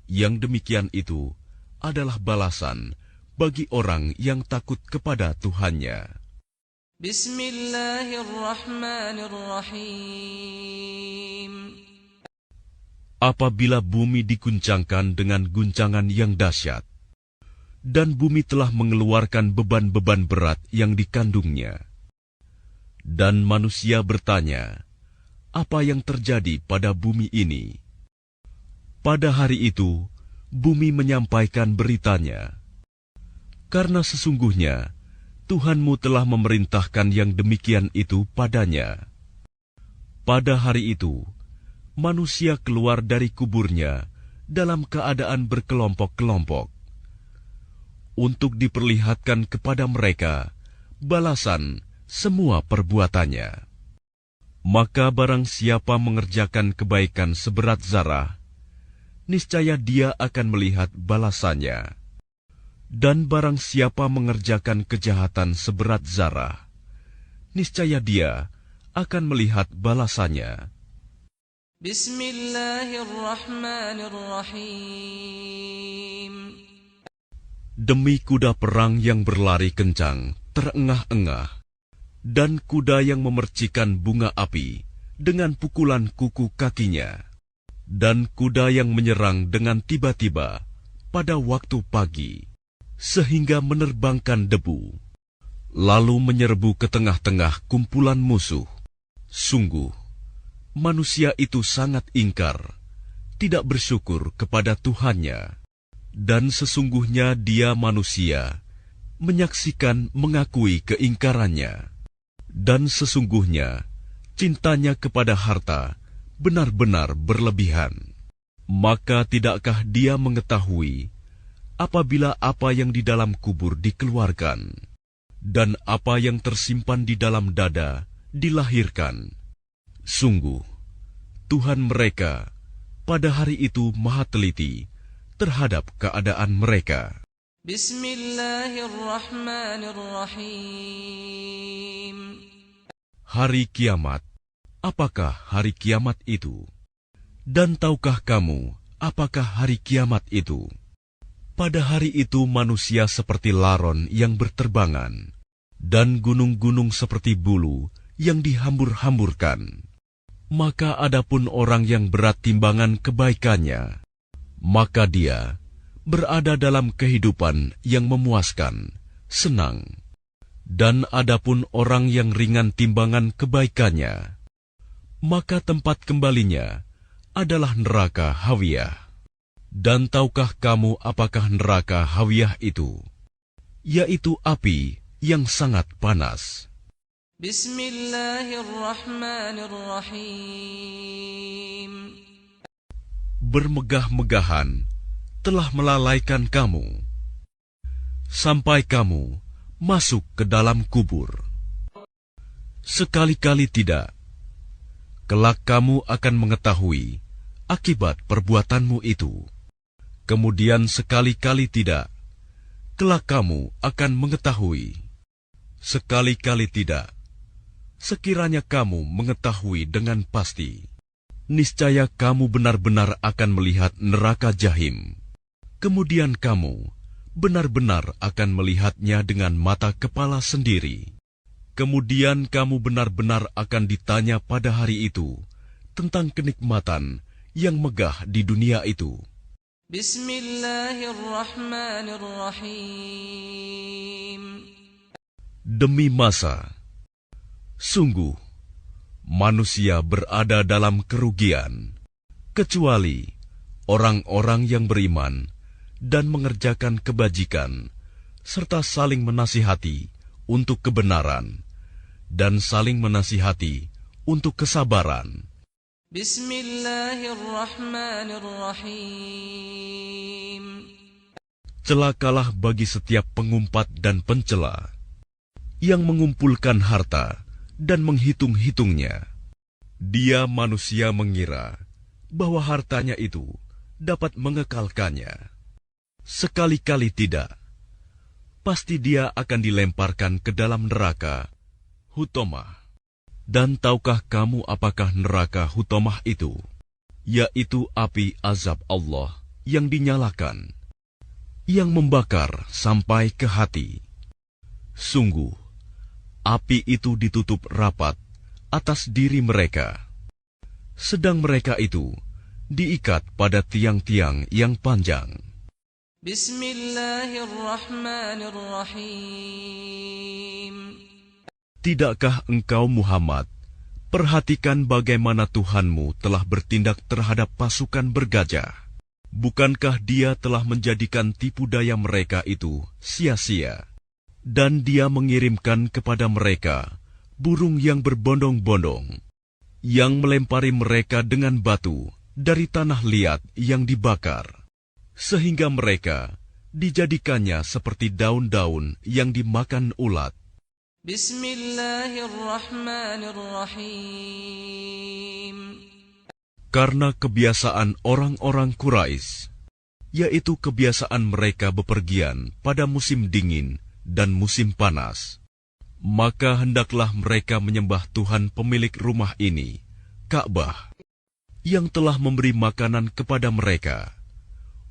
[SPEAKER 2] Yang demikian itu adalah balasan bagi orang yang takut kepada Tuhannya.
[SPEAKER 1] Bismillahirrahmanirrahim.
[SPEAKER 2] Apabila bumi diguncangkan dengan guncangan yang dahsyat, dan bumi telah mengeluarkan beban-beban berat yang dikandungnya, dan manusia bertanya, apa yang terjadi pada bumi ini? Pada hari itu, bumi menyampaikan beritanya, karena sesungguhnya Tuhanmu telah memerintahkan yang demikian itu padanya. Pada hari itu, manusia keluar dari kuburnya dalam keadaan berkelompok-kelompok, untuk diperlihatkan kepada mereka balasan semua perbuatannya. Maka barang siapa mengerjakan kebaikan seberat zarah, niscaya dia akan melihat balasannya. Dan barang siapa mengerjakan kejahatan seberat zarah, niscaya dia akan melihat balasannya.
[SPEAKER 1] Bismillahirrahmanirrahim.
[SPEAKER 2] Demi kuda perang yang berlari kencang, terengah-engah, dan kuda yang memercikan bunga api dengan pukulan kuku kakinya, dan kuda yang menyerang dengan tiba-tiba pada waktu pagi, sehingga menerbangkan debu, lalu menyerbu ke tengah-tengah kumpulan musuh. Sungguh, manusia itu sangat ingkar, tidak bersyukur kepada Tuhannya. Dan sesungguhnya dia manusia, menyaksikan mengakui keingkarannya. Dan sesungguhnya cintanya kepada harta benar-benar berlebihan. Maka tidakkah dia mengetahui apabila apa yang di dalam kubur dikeluarkan dan apa yang tersimpan di dalam dada dilahirkan? Sungguh, Tuhan mereka pada hari itu maha teliti terhadap keadaan mereka.
[SPEAKER 1] Bismillahirrahmanirrahim.
[SPEAKER 2] Hari kiamat. Apakah hari kiamat itu? Dan tahukah kamu apakah hari kiamat itu? Pada hari itu manusia seperti laron yang berterbangan, dan gunung-gunung seperti bulu yang dihambur-hamburkan. Maka adapun orang yang berat timbangan kebaikannya, maka dia berada dalam kehidupan yang memuaskan, senang. Dan adapun orang yang ringan timbangan kebaikannya, maka tempat kembalinya adalah neraka Hawiyah. Dan tahukah kamu apakah neraka Hawiyah itu? Yaitu api yang sangat panas.
[SPEAKER 1] Bismillahirrahmanirrahim.
[SPEAKER 2] Bermegah-megahan telah melalaikan kamu, sampai kamu masuk ke dalam kubur. Sekali-kali tidak. Kelak kamu akan mengetahui akibat perbuatanmu itu. Kemudian sekali-kali tidak. Kelak kamu akan mengetahui. Sekali-kali tidak. Sekiranya kamu mengetahui dengan pasti, niscaya kamu benar-benar akan melihat neraka Jahim. Kemudian kamu benar-benar akan melihatnya dengan mata kepala sendiri. Kemudian kamu benar-benar akan ditanya pada hari itu tentang kenikmatan yang megah di dunia itu.
[SPEAKER 1] Bismillahirrahmanirrahim.
[SPEAKER 2] Demi masa, sungguh manusia berada dalam kerugian, kecuali orang-orang yang beriman dan mengerjakan kebajikan, serta saling menasihati untuk kebenaran, dan saling menasihati untuk kesabaran.
[SPEAKER 1] Bismillahirrahmanirrahim.
[SPEAKER 2] Celakalah bagi setiap pengumpat dan pencela yang mengumpulkan harta dan menghitung-hitungnya. Dia manusia mengira bahwa hartanya itu dapat mengekalkannya. Sekali-kali tidak. Pasti dia akan dilemparkan ke dalam neraka Hutomah. Dan tahukah kamu apakah neraka Hutomah itu? Yaitu api azab Allah yang dinyalakan, yang membakar sampai ke hati. Sungguh, api itu ditutup rapat atas diri mereka, sedang mereka itu diikat pada tiang-tiang yang panjang.
[SPEAKER 1] Bismillahirrahmanirrahim.
[SPEAKER 2] Tidakkah engkau Muhammad perhatikan bagaimana Tuhanmu telah bertindak terhadap pasukan bergajah? Bukankah dia telah menjadikan tipu daya mereka itu sia-sia? Dan dia mengirimkan kepada mereka burung yang berbondong-bondong, yang melempari mereka dengan batu dari tanah liat yang dibakar, sehingga mereka dijadikannya seperti daun-daun yang dimakan ulat.
[SPEAKER 1] Bismillahirrahmanirrahim.
[SPEAKER 2] Karena kebiasaan orang-orang Quraisy, yaitu kebiasaan mereka bepergian pada musim dingin dan musim panas, maka hendaklah mereka menyembah Tuhan pemilik rumah ini, Ka'bah, yang telah memberi makanan kepada mereka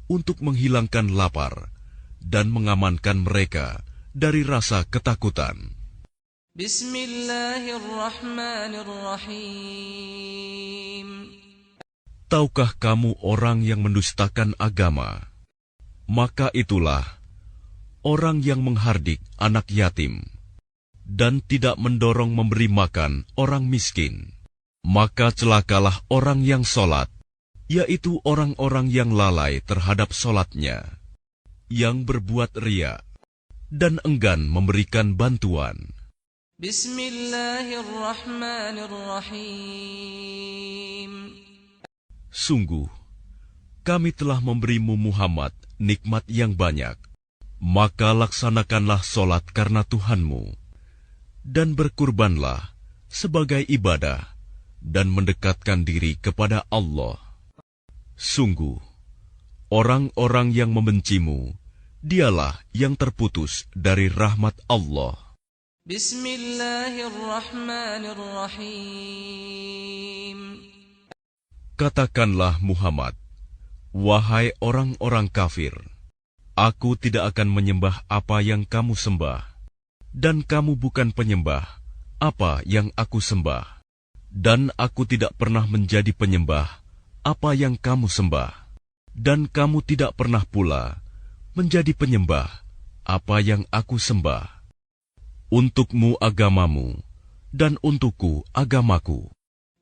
[SPEAKER 2] untuk menghilangkan lapar dan mengamankan mereka dari rasa ketakutan.
[SPEAKER 1] Bismillahirrahmanirrahim.
[SPEAKER 2] Tahukah kamu orang yang mendustakan agama? Maka itulah orang yang menghardik anak yatim dan tidak mendorong memberi makan orang miskin. Maka celakalah orang yang sholat, yaitu orang-orang yang lalai terhadap sholatnya, yang berbuat riya dan enggan memberikan bantuan.
[SPEAKER 1] Bismillahirrahmanirrahim.
[SPEAKER 2] Sungguh, kami telah memberimu Muhammad nikmat yang banyak. Maka laksanakanlah solat karena Tuhanmu, dan berkurbanlah sebagai ibadah, dan mendekatkan diri kepada Allah. Sungguh, orang-orang yang membencimu, dialah yang terputus dari rahmat Allah.
[SPEAKER 1] Bismillahirrahmanirrahim.
[SPEAKER 2] Katakanlah Muhammad, wahai orang-orang kafir, aku tidak akan menyembah apa yang kamu sembah, dan kamu bukan penyembah apa yang aku sembah, dan aku tidak pernah menjadi penyembah apa yang kamu sembah, dan kamu tidak pernah pula menjadi penyembah apa yang aku sembah. Untukmu agamamu, dan untukku agamaku.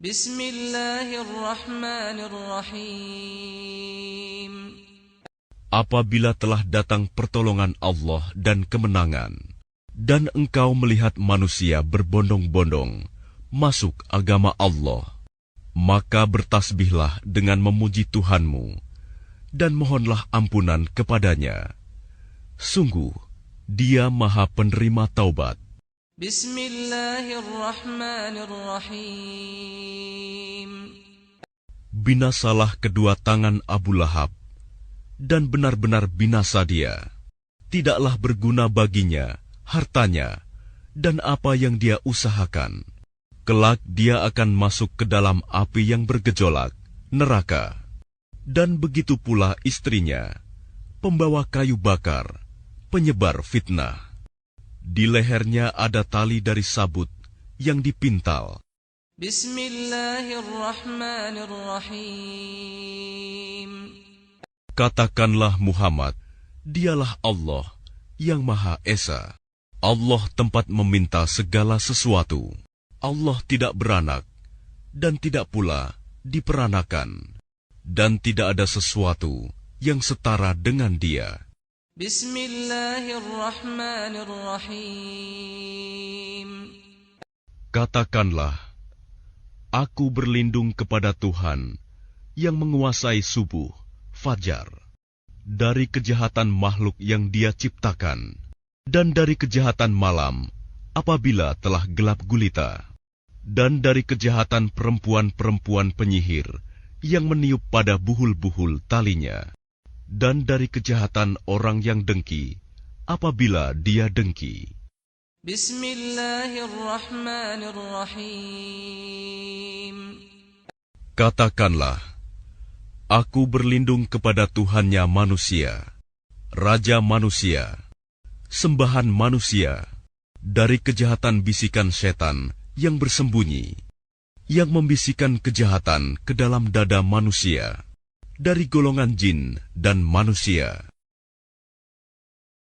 [SPEAKER 1] Bismillahirrahmanirrahim.
[SPEAKER 2] Apabila telah datang pertolongan Allah dan kemenangan, dan engkau melihat manusia berbondong-bondong masuk agama Allah, maka bertasbihlah dengan memuji Tuhanmu, dan mohonlah ampunan kepadanya. Sungguh, Dia Maha Penerima Taubat.
[SPEAKER 1] Bismillahirrahmanirrahim.
[SPEAKER 2] Binasalah kedua tangan Abu Lahab, dan benar-benar binasa dia. Tidaklah berguna baginya hartanya dan apa yang dia usahakan. Kelak dia akan masuk ke dalam api yang bergejolak, neraka. Dan begitu pula istrinya, pembawa kayu bakar, penyebar fitnah. Di lehernya ada tali dari sabut yang dipintal.
[SPEAKER 1] Bismillahirrahmanirrahim.
[SPEAKER 2] Katakanlah Muhammad, dialah Allah yang Maha Esa. Allah tempat meminta segala sesuatu. Allah tidak beranak, dan tidak pula diperanakan. Dan tidak ada sesuatu yang setara dengan Dia.
[SPEAKER 1] Bismillahirrahmanirrahim.
[SPEAKER 2] Katakanlah, aku berlindung kepada Tuhan yang menguasai subuh, fajar, dari kejahatan makhluk yang Dia ciptakan, dan dari kejahatan malam apabila telah gelap gulita, dan dari kejahatan perempuan-perempuan penyihir yang meniup pada buhul-buhul talinya, dan dari kejahatan orang yang dengki apabila dia dengki.
[SPEAKER 1] Bismillahirrahmanirrahim.
[SPEAKER 2] Katakanlah, aku berlindung kepada Tuhannya manusia, Raja manusia, sembahan manusia, dari kejahatan bisikan setan yang bersembunyi, yang membisikkan kejahatan ke dalam dada manusia, dari golongan jin dan manusia.